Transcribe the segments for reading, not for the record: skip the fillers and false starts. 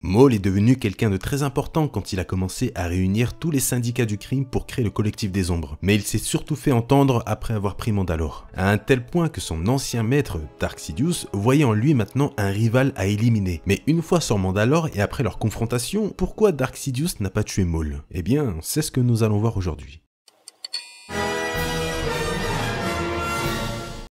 Maul est devenu quelqu'un de très important quand il a commencé à réunir tous les syndicats du crime pour créer le collectif des ombres, mais il s'est surtout fait entendre après avoir pris Mandalore, à un tel point que son ancien maître, Dark Sidious, voyait en lui maintenant un rival à éliminer. Mais une fois sur Mandalore et après leur confrontation, pourquoi Dark Sidious n'a pas tué Maul? Eh bien, c'est ce que nous allons voir aujourd'hui.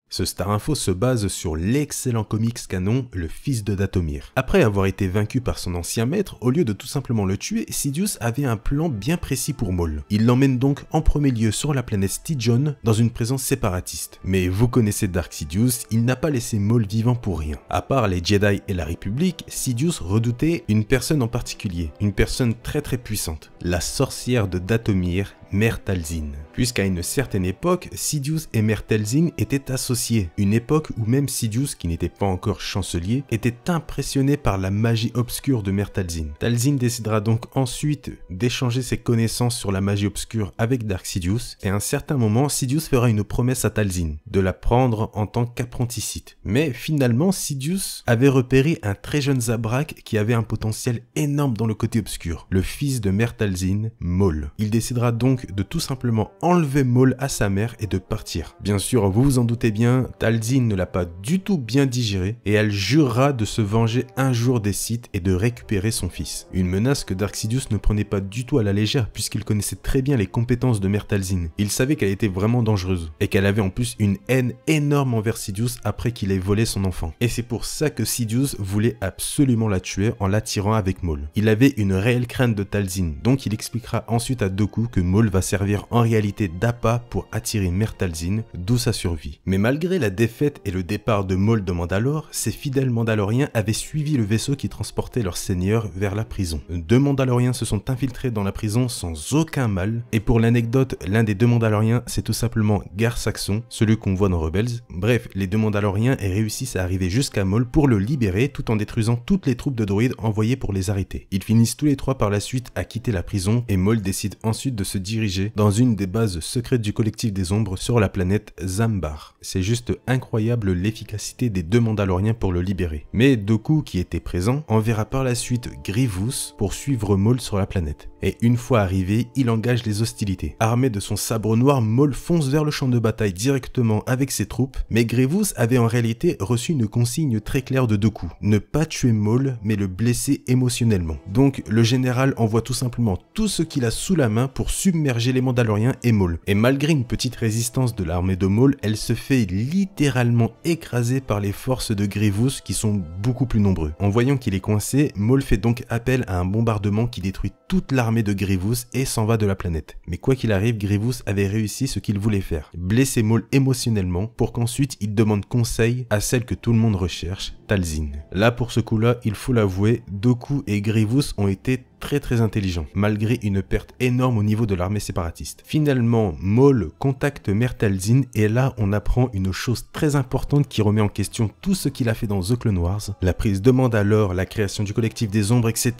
Ce Star Info se base sur l'excellent comics canon Le Fils de Dathomir. Après avoir été vaincu par son ancien maître, au lieu de tout simplement le tuer, Sidious avait un plan bien précis pour Maul. Il l'emmène donc en premier lieu sur la planète Stygion dans une présence séparatiste. Mais vous connaissez Dark Sidious, il n'a pas laissé Maul vivant pour rien. À part les Jedi et la République, Sidious redoutait une personne en particulier, une personne très puissante, la sorcière de Dathomir, Mère Talzin. Puisqu'à une certaine époque, Sidious et Mère Talzin étaient associés, une époque où même Sidious, qui n'était pas encore chancelier, était impressionné par la magie obscure de Mère Talzin. Talzin décidera donc ensuite d'échanger ses connaissances sur la magie obscure avec Dark Sidious, et à un certain moment, Sidious fera une promesse à Talzin, de la prendre en tant qu'apprenti Sith. Mais finalement, Sidious avait repéré un très jeune Zabrak qui avait un potentiel énorme dans le côté obscur, le fils de Mère Talzin, Maul. Il décidera donc de tout simplement enlever Maul à sa mère et de partir. Bien sûr, vous vous en doutez bien, Talzin ne l'a pas du tout bien digéré et elle jurera de se venger un jour des Sith et de récupérer son fils. Une menace que Dark Sidious ne prenait pas du tout à la légère puisqu'il connaissait très bien les compétences de Mère Talzin. Il savait qu'elle était vraiment dangereuse et qu'elle avait en plus une haine énorme envers Sidious après qu'il ait volé son enfant. Et c'est pour ça que Sidious voulait absolument la tuer en l'attirant avec Maul. Il avait une réelle crainte de Talzin, donc il expliquera ensuite à Dooku que Maul va servir en réalité d'appât pour attirer Mère Talzin, d'où sa survie. Mais malgré la défaite et le départ de Maul de Mandalore, ses fidèles Mandaloriens avaient suivi le vaisseau qui transportait leur seigneur vers la prison. 2 Mandaloriens se sont infiltrés dans la prison sans aucun mal, et pour l'anecdote, l'un des 2 Mandaloriens c'est tout simplement Gar Saxon, celui qu'on voit dans Rebels. Bref, les 2 Mandaloriens réussissent à arriver jusqu'à Maul pour le libérer tout en détruisant toutes les troupes de droïdes envoyées pour les arrêter. Ils finissent tous les 3 par la suite à quitter la prison et Maul décide ensuite de se diriger dans une des bases secrètes du collectif des ombres sur la planète Zambar. C'est juste incroyable l'efficacité des 2 Mandaloriens pour le libérer. Mais Dooku, qui était présent, enverra par la suite Grievous pour suivre Maul sur la planète. Et une fois arrivé, il engage les hostilités. Armé de son sabre noir, Maul fonce vers le champ de bataille directement avec ses troupes, mais Grievous avait en réalité reçu une consigne très claire de Dooku. Ne pas tuer Maul, mais le blesser émotionnellement. Donc le général envoie tout simplement tout ce qu'il a sous la main pour submerger les Mandaloriens et Maul. Et malgré une petite résistance de l'armée de Maul, elle se fait littéralement écraser par les forces de Grievous qui sont beaucoup plus nombreux. En voyant qu'il est coincé, Maul fait donc appel à un bombardement qui détruit toute l'armée de Grievous et s'en va de la planète. Mais quoi qu'il arrive, Grievous avait réussi ce qu'il voulait faire, blesser Maul émotionnellement pour qu'ensuite il demande conseil à celle que tout le monde recherche, Talzin. Là pour ce coup-là, il faut l'avouer, Dooku et Grievous ont été très intelligent, malgré une perte énorme au niveau de l'armée séparatiste. Finalement, Maul contacte Mère Talzin et là on apprend une chose très importante qui remet en question tout ce qu'il a fait dans The Clone Wars. La prise de Mandalore, la création du collectif des ombres, etc.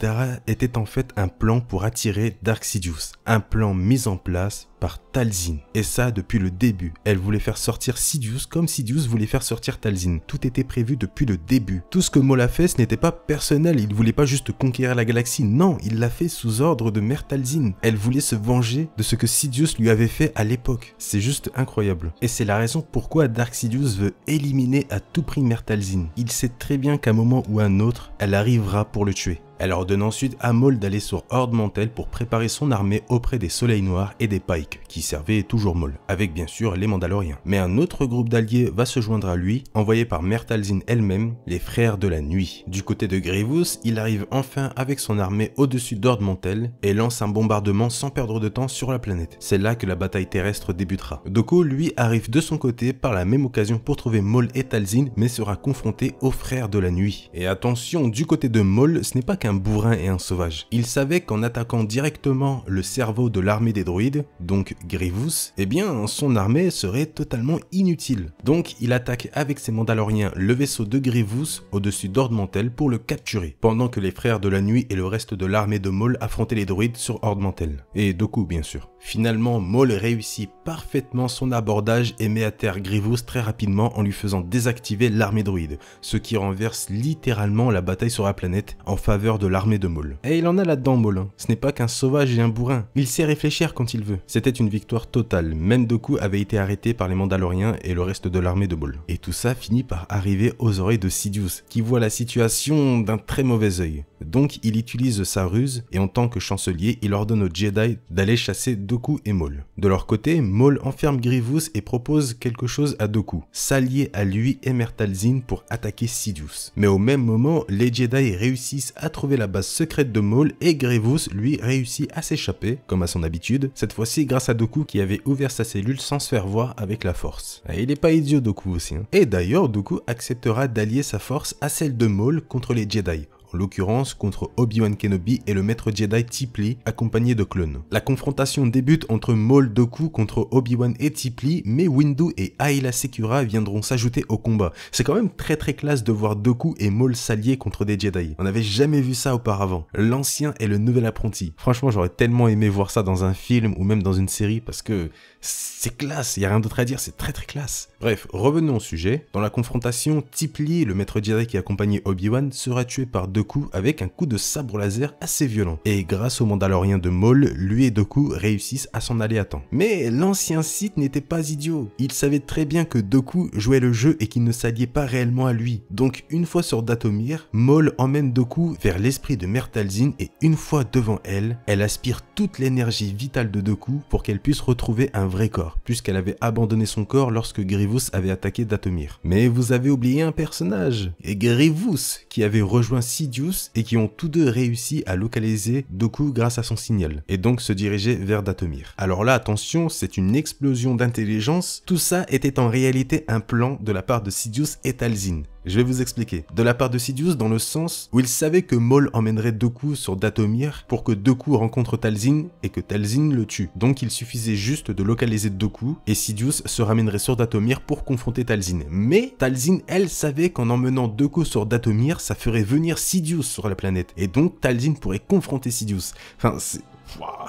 était en fait un plan pour attirer Dark Sidious. Un plan mis en place par Talzin. Et ça depuis le début. Elle voulait faire sortir Sidious comme Sidious voulait faire sortir Talzin. Tout était prévu depuis le début. Tout ce que Maul a fait, ce n'était pas personnel. Il voulait pas juste conquérir la galaxie. Non, il l'a fait sous ordre de Mère Talzin. Elle voulait se venger de ce que Sidious lui avait fait à l'époque. C'est juste incroyable. Et c'est la raison pourquoi Dark Sidious veut éliminer à tout prix Mère Talzin. Il sait très bien qu'à un moment ou à un autre, elle arrivera pour le tuer. Elle ordonne ensuite à Maul d'aller sur Ord Mantell pour préparer son armée auprès des Soleils Noirs et des Pykes, qui servaient toujours Maul, avec bien sûr les Mandaloriens. Mais un autre groupe d'alliés va se joindre à lui, envoyé par Mère Talzin elle-même, les Frères de la Nuit. Du côté de Grievous, il arrive enfin avec son armée au-dessus d'Ord Mantell et lance un bombardement sans perdre de temps sur la planète. C'est là que la bataille terrestre débutera. Dooku, lui, arrive de son côté par la même occasion pour trouver Maul et Talzin, mais sera confronté aux Frères de la Nuit. Et attention, du côté de Maul, ce n'est pas qu'un bourrin et un sauvage. Il savait qu'en attaquant directement le cerveau de l'armée des droïdes, donc Grievous, eh bien son armée serait totalement inutile. Donc il attaque avec ses Mandaloriens le vaisseau de Grievous au-dessus d'Ord Mantell pour le capturer, pendant que les Frères de la Nuit et le reste de l'armée de Maul affrontaient les droïdes sur Ord Mantell. Et Dooku bien sûr. Finalement, Maul réussit parfaitement son abordage et met à terre Grievous très rapidement en lui faisant désactiver l'armée droïde, ce qui renverse littéralement la bataille sur la planète en faveur de l'armée de Maul. Et il en a là-dedans Maul, hein. Ce n'est pas qu'un sauvage et un bourrin, il sait réfléchir quand il veut. C'était une victoire totale, même Dooku avait été arrêté par les Mandaloriens et le reste de l'armée de Maul. Et tout ça finit par arriver aux oreilles de Sidious, qui voit la situation d'un très mauvais œil. Donc il utilise sa ruse et en tant que chancelier, il ordonne aux Jedi d'aller chasser Dooku et Maul. De leur côté, Maul enferme Grievous et propose quelque chose à Dooku, s'allier à lui et Mère Talzin pour attaquer Sidious. Mais au même moment, les Jedi réussissent à trouver la base secrète de Maul et Grievous, lui, réussit à s'échapper, comme à son habitude, cette fois-ci grâce à Dooku qui avait ouvert sa cellule sans se faire voir avec la force. Et il est pas idiot Dooku aussi, hein. Et d'ailleurs, Dooku acceptera d'allier sa force à celle de Maul contre les Jedi. En l'occurrence contre Obi-Wan Kenobi et le maître Jedi Tipli, accompagné de clones. La confrontation débute entre Maul Dooku contre Obi-Wan et Tipli, mais Windu et Aayla Secura viendront s'ajouter au combat. C'est quand même très classe de voir Dooku et Maul s'allier contre des Jedi. On n'avait jamais vu ça auparavant. L'ancien et le nouvel apprenti. Franchement, j'aurais tellement aimé voir ça dans un film ou même dans une série parce que c'est classe, il n'y a rien d'autre à dire, c'est très classe. Bref, revenons au sujet. Dans la confrontation, Tipli, le maître Jedi qui accompagnait Obi-Wan, sera tué par Dooku avec un coup de sabre laser assez violent. Et grâce au Mandalorien de Maul, lui et Dooku réussissent à s'en aller à temps. Mais l'ancien Sith n'était pas idiot. Il savait très bien que Dooku jouait le jeu et qu'il ne s'alliait pas réellement à lui. Donc une fois sur Dathomir, Maul emmène Dooku vers l'esprit de Mère Talzin et une fois devant elle, elle aspire toute l'énergie vitale de Dooku pour qu'elle puisse retrouver un vrai corps, puisqu'elle avait abandonné son corps lorsque Grievous avait attaqué Dathomir. Mais vous avez oublié un personnage, et Grievous, qui avait rejoint Sidious et qui ont tous deux réussi à localiser Dooku grâce à son signal, et donc se diriger vers Dathomir. Alors là, attention, c'est une explosion d'intelligence, tout ça était en réalité un plan de la part de Sidious et Talzin. Je vais vous expliquer. De la part de Sidious dans le sens où il savait que Maul emmènerait Dooku sur Dathomir pour que Dooku rencontre Talzin et que Talzin le tue. Donc il suffisait juste de localiser Dooku et Sidious se ramènerait sur Dathomir pour confronter Talzin. Mais Talzin, elle, savait qu'en emmenant Dooku sur Dathomir, ça ferait venir Sidious sur la planète. Et donc Talzin pourrait confronter Sidious. Enfin,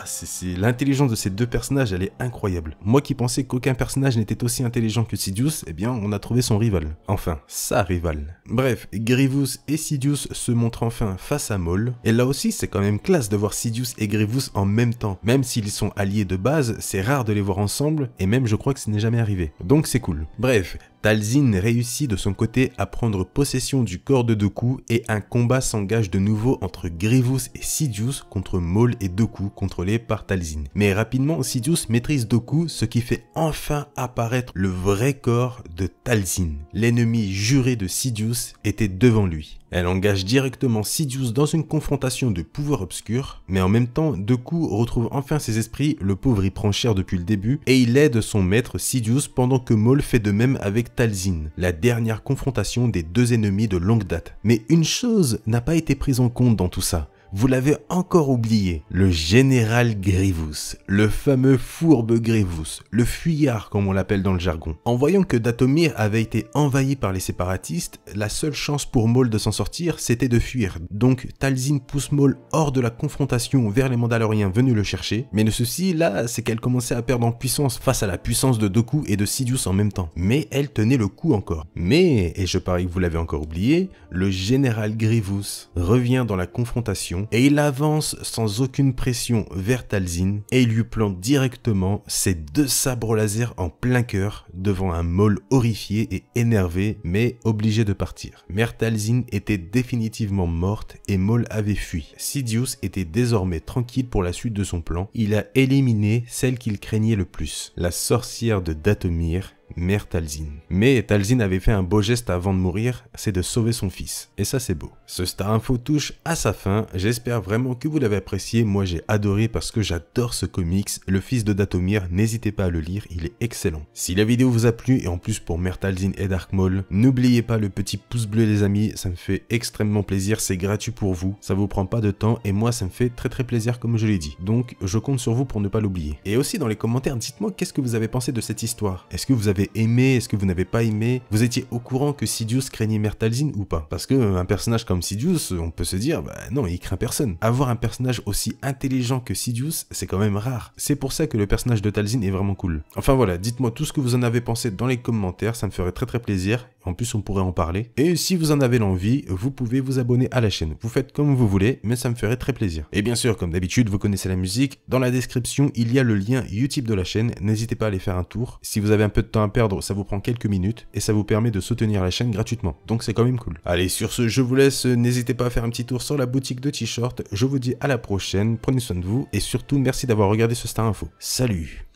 c'est l'intelligence de ces deux personnages, elle est incroyable. Moi qui pensais qu'aucun personnage n'était aussi intelligent que Sidious, eh bien on a trouvé son rival. Enfin, sa rivale. Bref, Grievous et Sidious se montrent enfin face à Maul. Et là aussi, c'est quand même classe de voir Sidious et Grievous en même temps. Même s'ils sont alliés de base, c'est rare de les voir ensemble, et même je crois que ce n'est jamais arrivé. Donc c'est cool. Bref, Talzin réussit de son côté à prendre possession du corps de Dooku et un combat s'engage de nouveau entre Grievous et Sidious contre Maul et Dooku contrôlés par Talzin. Mais rapidement, Sidious maîtrise Dooku, ce qui fait enfin apparaître le vrai corps de Talzin. L'ennemi juré de Sidious était devant lui. Elle engage directement Sidious dans une confrontation de pouvoir obscur, mais en même temps, Dooku retrouve enfin ses esprits, le pauvre y prend cher depuis le début, et il aide son maître Sidious pendant que Maul fait de même avec Talzin, la dernière confrontation des deux ennemis de longue date. Mais une chose n'a pas été prise en compte dans tout ça. Vous l'avez encore oublié, le général Grievous, le fameux fourbe Grievous, le fuyard comme on l'appelle dans le jargon. En voyant que Dathomir avait été envahi par les séparatistes, la seule chance pour Maul de s'en sortir, c'était de fuir. Donc Talzin pousse Maul hors de la confrontation vers les Mandaloriens venus le chercher, mais le souci là, c'est qu'elle commençait à perdre en puissance face à la puissance de Dooku et de Sidious en même temps. Mais elle tenait le coup encore. Mais, et je parie que vous l'avez encore oublié, le général Grievous revient dans la confrontation et il avance sans aucune pression vers Talzin et il lui plante directement ses deux sabres laser en plein cœur devant un Maul horrifié et énervé mais obligé de partir. Mère Talzin était définitivement morte et Maul avait fui. Sidious était désormais tranquille pour la suite de son plan. Il a éliminé celle qu'il craignait le plus, la sorcière de Dathomir, Mère Talzin. Mais Talzin avait fait un beau geste avant de mourir, c'est de sauver son fils. Et ça c'est beau. Ce Star Info touche à sa fin, j'espère vraiment que vous l'avez apprécié, moi j'ai adoré parce que j'adore ce comics, le fils de Dathomir, n'hésitez pas à le lire, il est excellent. Si la vidéo vous a plu et en plus pour Mère Talzin et Dark Maul, n'oubliez pas le petit pouce bleu les amis, ça me fait extrêmement plaisir, c'est gratuit pour vous, ça vous prend pas de temps et moi ça me fait très plaisir comme je l'ai dit. Donc je compte sur vous pour ne pas l'oublier. Et aussi dans les commentaires, dites-moi qu'est-ce que vous avez pensé de cette histoire. Est-ce que vous avez avez aimé? Est-ce que vous n'avez pas aimé? Vous étiez au courant que Sidious craignait Mère Talzin ou pas? Parce que un personnage comme Sidious, on peut se dire, bah non, il craint personne. Avoir un personnage aussi intelligent que Sidious, c'est quand même rare. C'est pour ça que le personnage de Talzin est vraiment cool. Enfin voilà, dites-moi tout ce que vous en avez pensé dans les commentaires, ça me ferait très très plaisir. En plus, on pourrait en parler. Et si vous en avez l'envie, vous pouvez vous abonner à la chaîne. Vous faites comme vous voulez, mais ça me ferait très plaisir. Et bien sûr, comme d'habitude, vous connaissez la musique. Dans la description, il y a le lien YouTube de la chaîne. N'hésitez pas à aller faire un tour. Si vous avez un peu de temps à perdre, ça vous prend quelques minutes et ça vous permet de soutenir la chaîne gratuitement. Donc c'est quand même cool. Allez, sur ce, je vous laisse. N'hésitez pas à faire un petit tour sur la boutique de t-shirts. Je vous dis à la prochaine. Prenez soin de vous et surtout, merci d'avoir regardé ce Star Info. Salut!